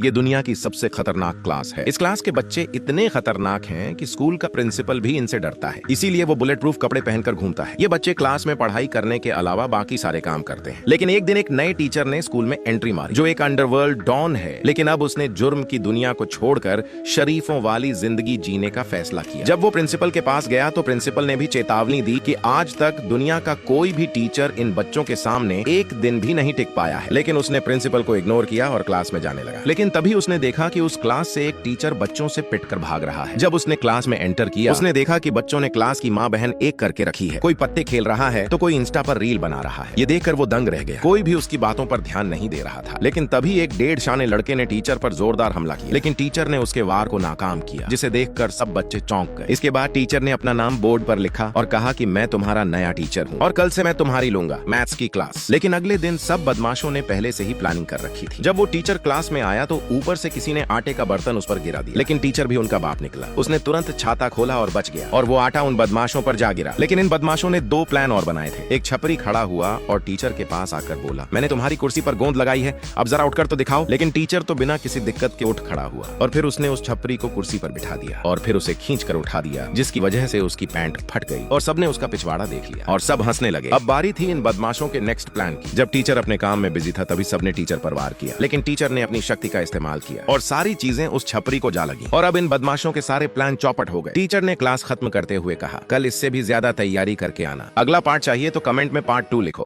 ये दुनिया की सबसे खतरनाक क्लास है। इस क्लास के बच्चे इतने खतरनाक हैं कि स्कूल का प्रिंसिपल भी इनसे डरता है, इसीलिए वो बुलेट प्रूफ कपड़े पहनकर घूमता है। ये बच्चे क्लास में पढ़ाई करने के अलावा बाकी सारे काम करते हैं। लेकिन एक दिन एक नए टीचर ने स्कूल में एंट्री मारी, जो एक अंडरवर्ल्ड डॉन है, लेकिन अब उसने जुर्म की दुनिया को छोड़कर शरीफों वाली जिंदगी जीने का फैसला किया। जब वो प्रिंसिपल के पास गया तो प्रिंसिपल ने भी चेतावनी दी कि आज तक दुनिया का कोई भी टीचर इन बच्चों के सामने एक दिन भी नहीं टिक पाया है। लेकिन उसने प्रिंसिपल को इग्नोर किया और क्लास में जाने लगा। लेकिन तभी उसने देखा कि उस क्लास से एक टीचर बच्चों से पिटकर भाग रहा है। जब उसने क्लास में एंटर किया, उसने देखा कि बच्चों ने क्लास की माँ बहन एक करके रखी है। कोई पत्ते खेल रहा है तो कोई इंस्टा पर रील बना रहा है। ये देखकर वो दंग रह गया। कोई भी उसकी बातों पर ध्यान नहीं दे रहा था। लेकिन तभी एक 1.5 शाने लड़के ने टीचर पर जोरदार हमला किया, लेकिन टीचर ने उसके वार को नाकाम किया, जिसे देखकर सब बच्चे चौंक गए। इसके बाद टीचर ने अपना नाम बोर्ड पर लिखा और कहा कि मैं तुम्हारा नया टीचर हूँ और कल से मैं तुम्हारी लूंगा मैथ्स की क्लास। लेकिन अगले दिन सब बदमाशों ने पहले से ही प्लानिंग कर रखी थी। जब वो टीचर क्लास में आया तो ऊपर से किसी ने आटे का बर्तन उस पर गिरा दिया, लेकिन टीचर भी उनका बाप निकला। उसने तुरंत छाता खोला और बच गया, और वो आटा उन बदमाशों पर जा गिरा। लेकिन इन बदमाशों ने 2 प्लान और बनाए थे। एक छपरी खड़ा हुआ और टीचर के पास आकर बोला, मैंने तुम्हारी कुर्सी पर गोंद लगाई है, अब जरा उठकर तो दिखाओ। लेकिन टीचर तो बिना किसी दिक्कत के उठ खड़ा हुआ और फिर उसने उस छपरी को कुर्सी पर बिठा दिया और फिर उसे खींच कर उठा दिया, जिसकी वजह से उसकी पैंट फट गई और सबने उसका पिछवाड़ा देख लिया और सब हंसने लगे। अब बारी थी इन बदमाशों के नेक्स्ट प्लान की। जब टीचर अपने काम में बिजी था तभी सबने टीचर पर वार किया, लेकिन टीचर ने अपनी शक्ति का इस्तेमाल किया और सारी चीजें उस छपरी को जा लगी और अब इन बदमाशों के सारे प्लान चौपट हो गए। टीचर ने क्लास खत्म करते हुए कहा, कल इससे भी ज्यादा तैयारी करके आना। अगला पार्ट चाहिए तो कमेंट में पार्ट 2 लिखो।